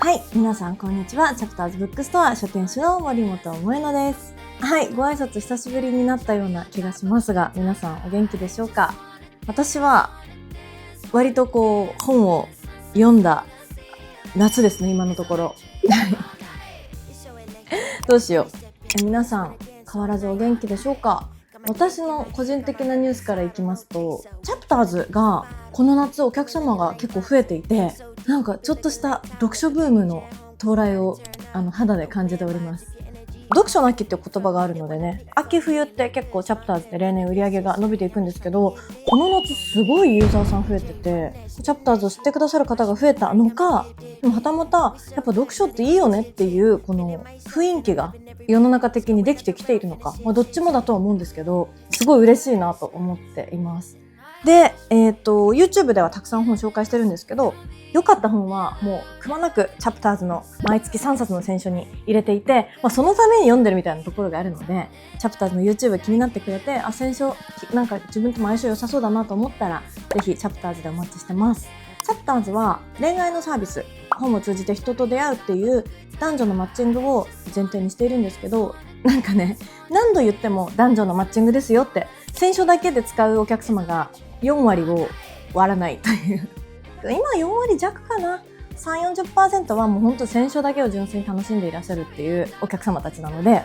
はい、皆さんこんにちは。チャプターズブックストア書店主の森本萌乃です。はい、ご挨拶久しぶりになったような気がしますが、皆さんお元気でしょうか？私は割と本を読んだ夏ですね、今のところ。どうしよう。皆さん変わらずお元気でしょうか？私の個人的なニュースからいきますと、チャプターズがこの夏お客様が結構増えていて、なんかちょっとした読書ブームの到来を肌で感じております。読書の秋っていう言葉があるのでね、秋冬って結構チャプターズって例年売り上げが伸びていくんですけど、この夏すごいユーザーさん増えてて、チャプターズを知ってくださる方が増えたのか、でもはたまたやっぱ読書っていいよねっていうこの雰囲気が世の中的にできてきているのか、どっちもだとは思うんですけど、すごい嬉しいなと思っています。で、YouTube ではたくさん本紹介してるんですけど、良かった本はもうくまなくチャプターズの毎月3冊の選書に入れていて、そのために読んでるみたいなところがあるので、チャプターズの YouTube 気になってくれて、選書なんか自分とも相性良さそうだなと思ったら、ぜひチャプターズでお待ちしてます。チャプターズは恋愛のサービス、本を通じて人と出会うっていう男女のマッチングを前提にしているんですけど、なんかね、何度言っても男女のマッチングですよって選書だけで使うお客様が4割を割らないという今4割弱かな、 3,40% はもう本当選書だけを純粋に楽しんでいらっしゃるっていうお客様たちなので、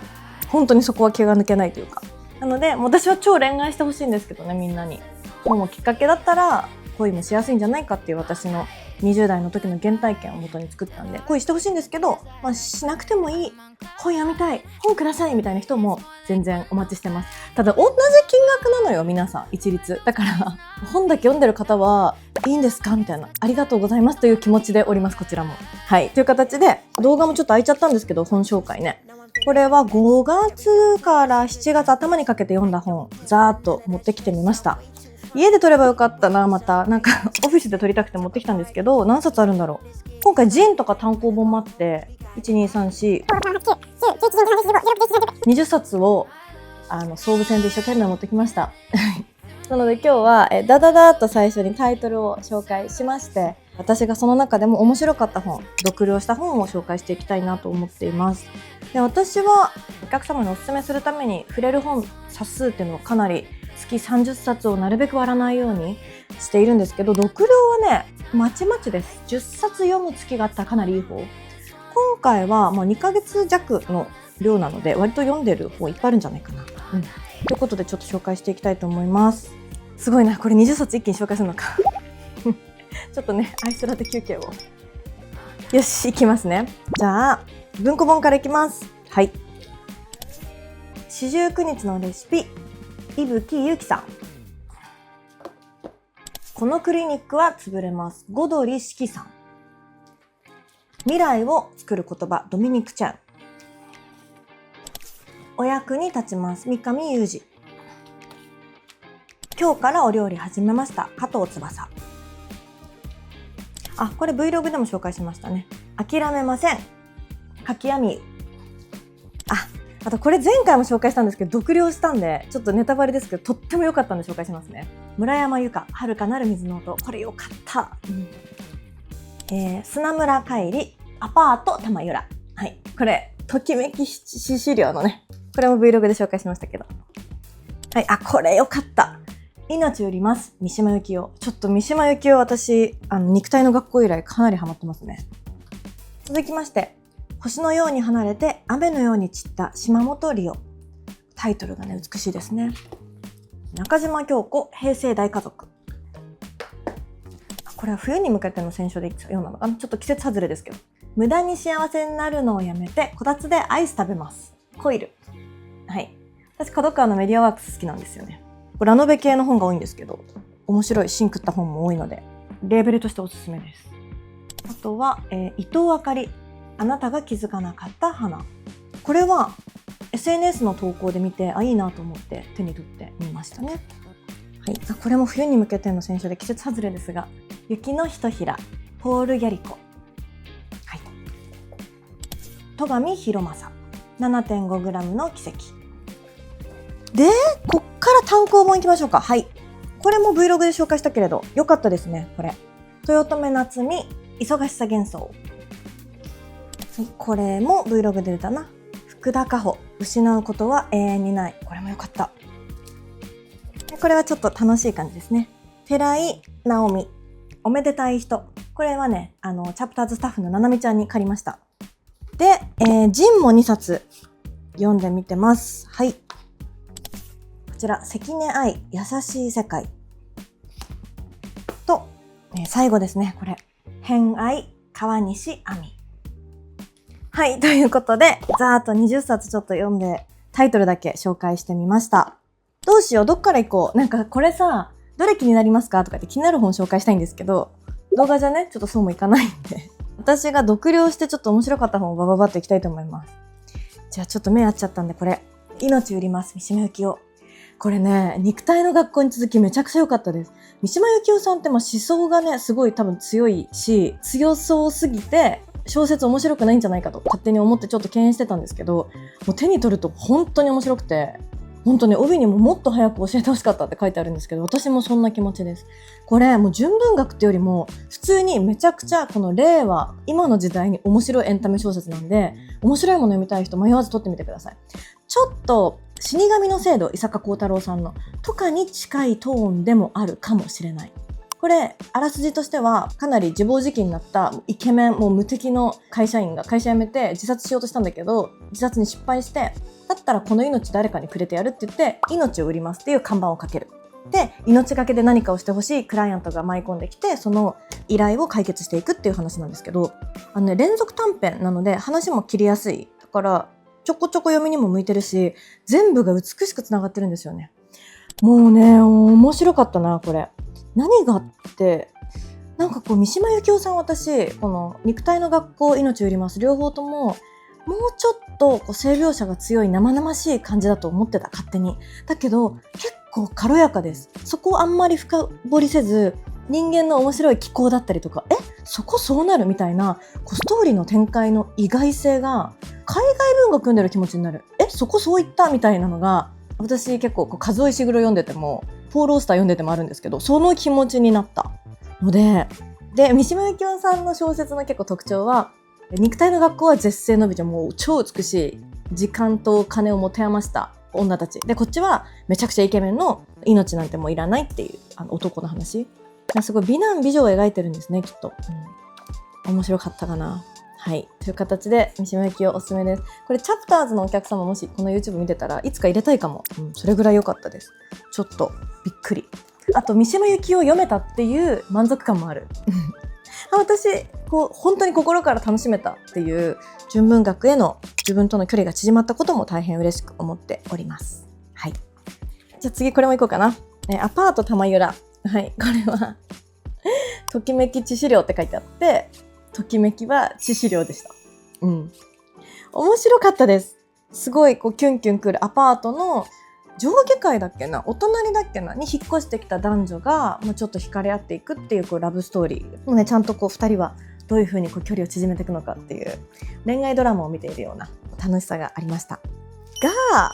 本当にそこは気が抜けないというか、なので私は超恋愛してほしいんですけどね、みんなに本をきっかけだったら恋もしやすいんじゃないかっていう私の20代の時の原体験を元に作ったんで、恋してほしいんですけど、しなくてもいい、本読みたい、本くださいみたいな人も全然お待ちしてます。ただ同じ金額なのよ、皆さん一律だから本だけ読んでる方はいいんですかみたいな、ありがとうございますという気持ちでおります、こちらも。はい、という形で動画もちょっと空いちゃったんですけど、本紹介ね、これは5月から7月頭にかけて読んだ本ざーっと持ってきてみました。家で撮ればよかったな、またなんかオフィスで撮りたくて持ってきたんですけど、何冊あるんだろう。今回ジンとか単行本もあって、1,2,3,4,20冊を総武線で一生懸命持ってきましたなので今日はダダダーっと最初にタイトルを紹介しまして、私がその中でも面白かった本、読了した本を紹介していきたいなと思っています。で、私はお客様にお勧めするために触れる本冊数っていうのはかなり月30冊をなるべく割らないようにしているんですけど、読了はねまちまちです。10冊読む月があったらかなりいい方。今回は2ヶ月弱の量なので割と読んでる本いっぱいあるんじゃないかな、ということでちょっと紹介していきたいと思います。すごいな、これ20冊一気に紹介するのかちょっとね、アイスラテ休憩を。よし、いきますね。じゃあ文庫本からいきます。はい、四十九日のレシピ、伊吹ゆきさん。このクリニックは潰れます、五鳥四季さん。未来を作る言葉、ドミニク・チャン。お役に立ちます、三上裕二。今日からお料理始めました、加藤翼。これ Vlog でも紹介しましたね。諦めません、柿谷美優。あとこれ前回も紹介したんですけど、読了したんでちょっとネタバレですけど、とっても良かったんで紹介しますね。村山由佳、遥かなる水の音。これ良かった、砂村海里、アパート玉浦。はい、これときめきシシリアのね、これも Vlog で紹介しましたけど、はい、これ良かった。命売ります、三島由紀夫。ちょっと三島由紀夫、私肉体の学校以来かなりハマってますね。続きまして、星のように離れて雨のように散った島本理生。タイトルがね美しいですね。中島京子、平成大家族。これは冬に向けての選書で読んだのかな、ちょっと季節外れですけど。無駄に幸せになるのをやめてこたつでアイス食べます、コイル。はい、私角川のメディアワークス好きなんですよね。これラノベ系の本が多いんですけど、面白い芯食った本も多いのでレーベルとしておすすめです。あとは、伊藤あかり、あなたが気づかなかった花。これは SNS の投稿で見ていいなと思って手に取ってみましたね。はい、これも冬に向けての選書で季節外れですが、雪のひとひら、ポール・ギャリコ。はい、戸上博正、 7.5g の奇跡。で、こっから単行本いきましょうか。はい、これも Vlog で紹介したけれど良かったですね。これ豊臣夏美、忙しさ幻想。これも Vlog で出たな。福田果歩、失うことは永遠にない。これも良かった。これはちょっと楽しい感じですね。寺井直美、おめでたい人。これはね、チャプターズスタッフのななみちゃんに借りました。で、ジンも2冊読んでみてます。はい。こちら、関根愛、優しい世界。と、最後ですね、これ。偏愛、川西亜美。はい、ということで、ざーっと20冊ちょっと読んで、タイトルだけ紹介してみました。どうしよう、どっから行こう。なんかこれさ、どれ気になりますかとかって気になる本紹介したいんですけど、動画じゃね、ちょっとそうもいかないんで。私が読了してちょっと面白かった本をバババッといきたいと思います。じゃあちょっと目合っちゃったんで、これ。命売ります、三島由紀夫。これね、肉体の学校に続きめちゃくちゃ良かったです。三島由紀夫さんって思想がね、すごい多分強いし、強そうすぎて、小説面白くないんじゃないかと勝手に思ってちょっと敬遠してたんですけど、もう手に取ると本当に面白くて、本当ね、帯にももっと早く教えてほしかったって書いてあるんですけど、私もそんな気持ちです。これもう純文学ってよりも普通にめちゃくちゃこの令和、今の時代に面白いエンタメ小説なんで、面白いもの読みたい人迷わず撮ってみてください。ちょっと死神の制度、伊坂幸太郎さんのとかに近いトーンでもあるかもしれない。これあらすじとしてはかなり自暴自棄になったイケメン、もう無敵の会社員が会社辞めて自殺しようとしたんだけど、自殺に失敗して、だったらこの命誰かにくれてやるって言って命を売りますっていう看板をかける。で、命がけで何かをしてほしいクライアントが舞い込んできて、その依頼を解決していくっていう話なんですけど、連続短編なので話も切りやすい。だからちょこちょこ読みにも向いてるし、全部が美しくつながってるんですよね。もうね、面白かったな、これ。何があって、なんかこう三島由紀夫さん、私この肉体の学校、命を売ります、両方とももうちょっとこう性描写が強い生々しい感じだと思ってた、勝手に。だけど結構軽やかです。そこをあんまり深掘りせず、人間の面白い気候だったりとか、そこそうなるみたいなこうストーリーの展開の意外性が海外文学読んでる気持ちになる。そこそういったみたいなのが、私結構こう数井しぐろ読んでてもポール・オースター読んでてもあるんですけど、その気持ちになったので、三島由紀夫さんの小説の結構特徴は、肉体の学校は絶世の美女、もう超美しい、時間と金を持て余した女たちで、こっちはめちゃくちゃイケメンの命なんてもういらないっていう男の話。すごい美男美女を描いてるんですね、きっと。面白かったかな。はい、という形で三島由紀夫おすすめです。これチャプターズのお客様もしこの YouTube 見てたらいつか入れたいかも。それぐらい良かったです。ちょっとびっくり。あと三島由紀夫読めたっていう満足感もある。私こう本当に心から楽しめたっていう、純文学への自分との距離が縮まったことも大変嬉しく思っております。はい。じゃあ次これもいこうかな。アパート玉浦。はい、これはときめき致死量って書いてあって、ときめきは致死量でした。面白かったです。すごいこうキュンキュンくるアパートの上下階だっけな、お隣だっけなに引っ越してきた男女がもうちょっと惹かれ合っていくっていう、こうラブストーリーもうね、ちゃんとこう2人はどういう風にこう距離を縮めていくのかっていう恋愛ドラマを見ているような楽しさがありましたが、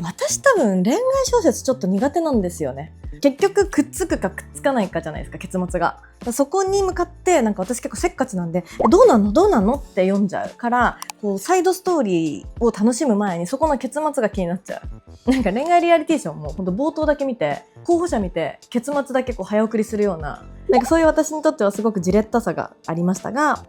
私多分恋愛小説ちょっと苦手なんですよね。結局くっつくかくっつかないかじゃないですか、結末が。そこに向かってなんか私結構せっかちなんで、どうなんのって読んじゃうから、こうサイドストーリーを楽しむ前にそこの結末が気になっちゃう。なんか恋愛リアリティションもほんと冒頭だけ見て、候補者見て結末だけこう早送りするような、なんかそういう私にとってはすごくじれったさがありましたが、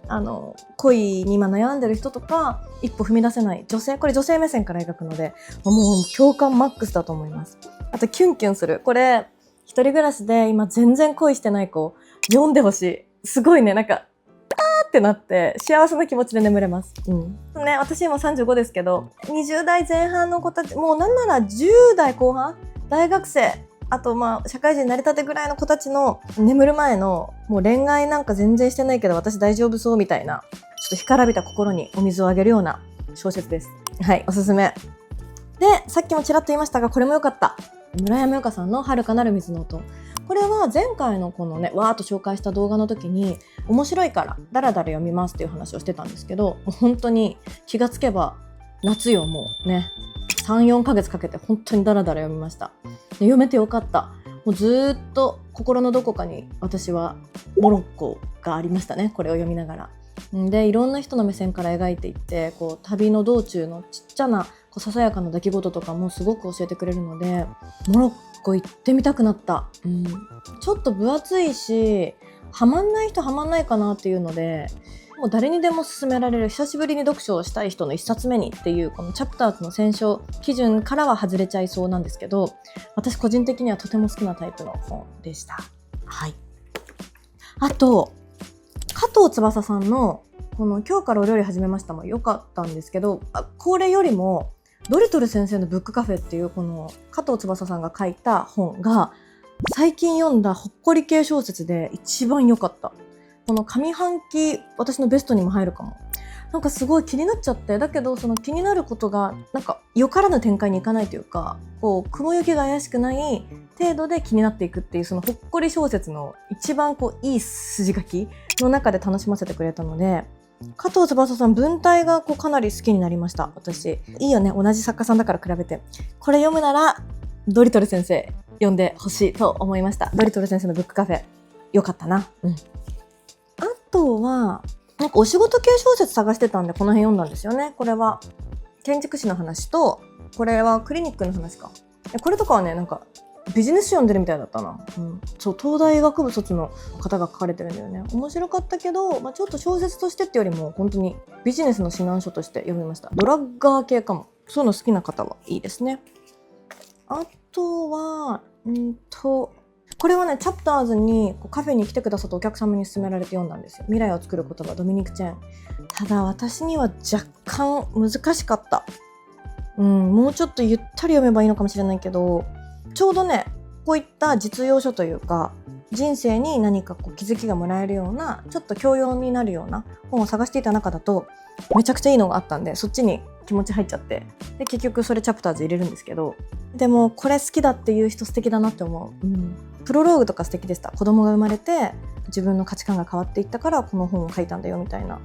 恋に今悩んでる人とか一歩踏み出せない女性、これ女性目線から描くのでもう共感マックスだと思います。あとキュンキュンする、これ一人暮らしで今全然恋してない子読んでほしい。すごいね、なんかってなって幸せな気持ちで眠れます。私今35ですけど、20代前半の子たち、もうなんなら10代後半、大学生、あと社会人になりたてぐらいの子たちの眠る前の、もう恋愛なんか全然してないけど私大丈夫そうみたいな、ちょっと干からびた心にお水をあげるような小説です。はい、おすすめで、さっきもちらっと言いましたが、これも良かった。村山由佳さんの遥かなる水の音。これは前回のこのね、わーっと紹介した動画の時に面白いからダラダラ読みますっていう話をしてたんですけど、もう本当に気がつけば夏よ、もうね 3,4 ヶ月かけて本当にダラダラ読みました。で、読めてよかった。もうずっと心のどこかに私はモロッコがありましたね、これを読みながら。でいろんな人の目線から描いていって、こう旅の道中のちっちゃなささやかな出来事とかもすごく教えてくれるので、モロッコ行ってみたくなった。ちょっと分厚いしハマんない人ハマんないかなっていうので、もう誰にでも勧められる、久しぶりに読書をしたい人の一冊目にっていうこのチャプターズの選書基準からは外れちゃいそうなんですけど、私個人的にはとても好きなタイプの本でした。はい。あと加藤翼さんのこの今日からお料理始めましたも良かったんですけど、これよりもドリトル先生のブックカフェっていうこの加藤翼さんが書いた本が最近読んだほっこり系小説で一番良かった。この上半期私のベストにも入るかも。なんかすごい気になっちゃって、だけどその気になることがなんかよからぬ展開にいかないというか、こう雲行きが怪しくない程度で気になっていくっていう、そのほっこり小説の一番こういい筋書きの中で楽しませてくれたので、加藤翼さん文体がこうかなり好きになりました。私いいよね、同じ作家さんだから比べて。これ読むならドリトル先生読んでほしいと思いました。ドリトル先生のブックカフェよかったな。あとはなんかお仕事系小説探してたんでこの辺読んだんですよね。これは建築士の話と、これはクリニックの話か。これとかはね、なんかビジネス書読んでるみたいだったな。そう、東大医学部卒の方が書かれてるんだよね。面白かったけど、ちょっと小説としてってよりも本当にビジネスの指南書として読みました。ドラッガー系かも。そういうの好きな方はいいですね。あとはこれはね、チャプターズにカフェに来てくださったお客様に勧められて読んだんですよ。未来を作る言葉、ドミニク・チェーン。ただ私には若干難しかった。もうちょっとゆったり読めばいいのかもしれないけど、ちょうどね、こういった実用書というか、人生に何か気づきがもらえるような、ちょっと教養になるような本を探していた中だと、めちゃくちゃいいのがあったんで、そっちに気持ち入っちゃって、で結局それチャプターズ入れるんですけど、でもこれ好きだっていう人素敵だなって思う。プロローグとか素敵でした。子供が生まれて自分の価値観が変わっていったからこの本を書いたんだよみたいな、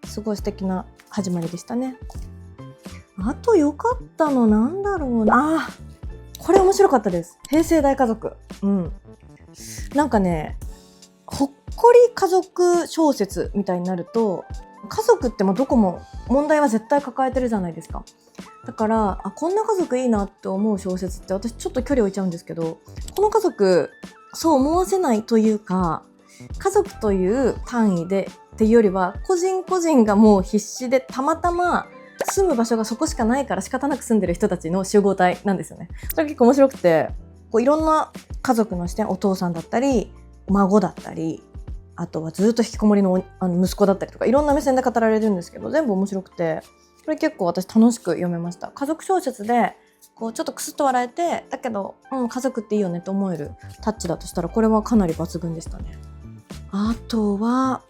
すごい素敵な始まりでしたね。あと良かったのなんだろうな。これ面白かったです。平成大家族。なんかね、ほっこり家族小説みたいになると、家族ってどこも問題は絶対抱えてるじゃないですか。だからこんな家族いいなって思う小説って私ちょっと距離置いちゃうんですけど、この家族そう思わせないというか、家族という単位でっていうよりは個人個人がもう必死でたまたま住む場所がそこしかないから仕方なく住んでる人たちの集合体なんですよね。それ結構面白くて、いろんな家族の視点、お父さんだったり孫だったり、あとはずっと引きこもりの息子だったりとか、いろんな目線で語られるんですけど、全部面白くて、これ結構私楽しく読めました。家族小説でちょっとクスッと笑えて、だけど、家族っていいよねって思えるタッチだとしたら、これはかなり抜群でしたね。あとは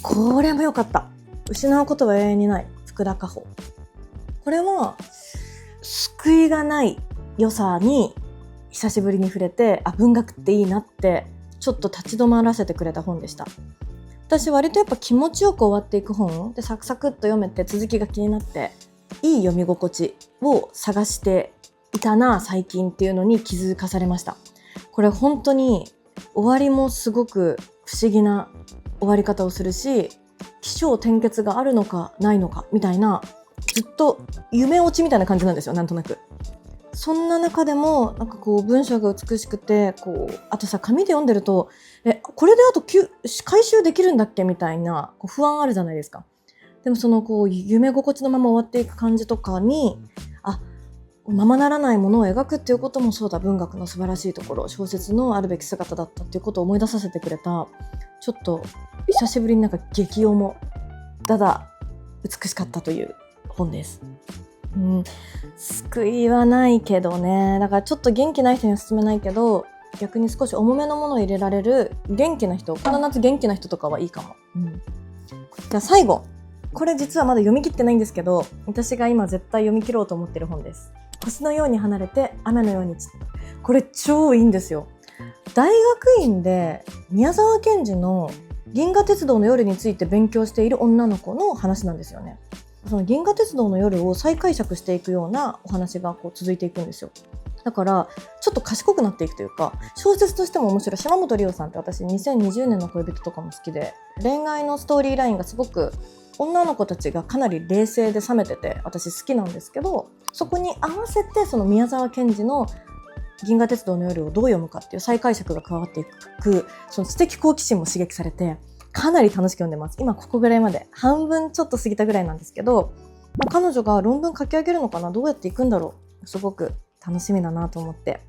これも良かった。失うことは永遠にない、福田果歩。これは救いがない良さに久しぶりに触れて、文学っていいなってちょっと立ち止まらせてくれた本でした。私割とやっぱ気持ちよく終わっていく本で、サクサクっと読めて続きが気になっていい読み心地を探していたな最近っていうのに気づかされました。これ本当に終わりもすごく不思議な終わり方をするし、起承転結があるのかないのかみたいな、ずっと夢落ちみたいな感じなんですよ、なんとなく。そんな中でも文章が美しくて、あとさ、紙で読んでるとこれであと回収できるんだっけみたいな不安あるじゃないですか。でもその夢心地のまま終わっていく感じとかに、ままならないものを描くっていうこともそうだ、文学の素晴らしいところ、小説のあるべき姿だったっていうことを思い出させてくれた、ちょっと久しぶりに激重もただ美しかったという本です。救いはないけどね。だからちょっと元気ない人には勧めないけど、逆に少し重めのものを入れられる元気な人、この夏元気な人とかはいいかも。じゃあ最後、これ実はまだ読み切ってないんですけど、私が今絶対読み切ろうと思ってる本です。星のように離れて雨のように散った。これ超いいんですよ。大学院で宮沢賢治の銀河鉄道の夜について勉強している女の子の話なんですよね。その銀河鉄道の夜を再解釈していくようなお話が続いていくんですよ。だからちょっと賢くなっていくというか、小説としても面白い。島本理生さんって私2020年の恋人とかも好きで、恋愛のストーリーラインがすごく女の子たちがかなり冷静で冷めてて私好きなんですけど、そこに合わせてその宮沢賢治の銀河鉄道の夜をどう読むかっていう再解釈が加わっていく、その知的好奇心も刺激されてかなり楽しく読んでます。今ここぐらいまで半分ちょっと過ぎたぐらいなんですけど、彼女が論文書き上げるのかな、どうやっていくんだろう、すごく楽しみだなと思って、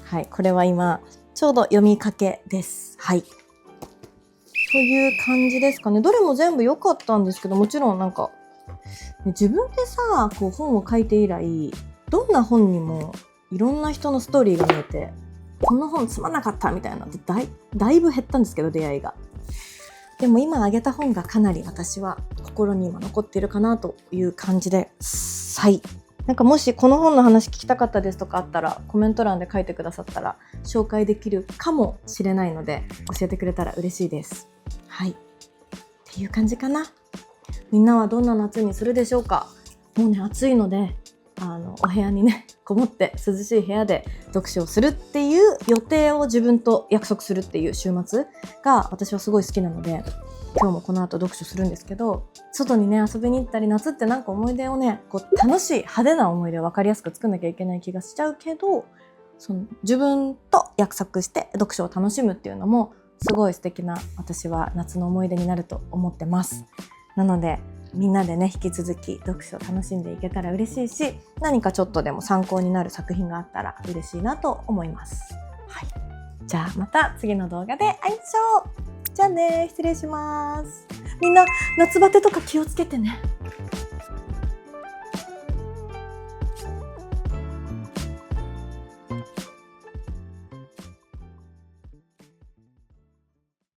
はい、これは今ちょうど読みかけです。はい、という感じですかね。どれも全部良かったんですけど、もちろんなんか自分でさこう本を書いて以来、どんな本にもいろんな人のストーリーが見えて、この本つまんなかったみたいなってだいぶ減ったんですけど、出会いが。でも今あげた本がかなり私は心に今残っているかなという感じです。はい、なんかもしこの本の話聞きたかったですとかあったらコメント欄で書いてくださったら紹介できるかもしれないので教えてくれたら嬉しいです。はい、っていう感じかな。みんなはどんな夏にするでしょうか。もうね暑いのでお部屋にねこもって涼しい部屋で読書をするっていう予定を自分と約束するっていう週末が私はすごい好きなので、今日もこの後読書するんですけど、外にね遊びに行ったり、夏ってなんか思い出をねこう楽しい派手な思い出を分かりやすく作んなきゃいけない気がしちゃうけど、その自分と約束して読書を楽しむっていうのもすごい素敵な、私は夏の思い出になると思ってます。なのでみんなでね引き続き読書を楽しんでいけたら嬉しいし、何かちょっとでも参考になる作品があったら嬉しいなと思います。はい、じゃあまた次の動画で会いましょう。じゃあね、失礼します。みんな夏バテとか気をつけてね。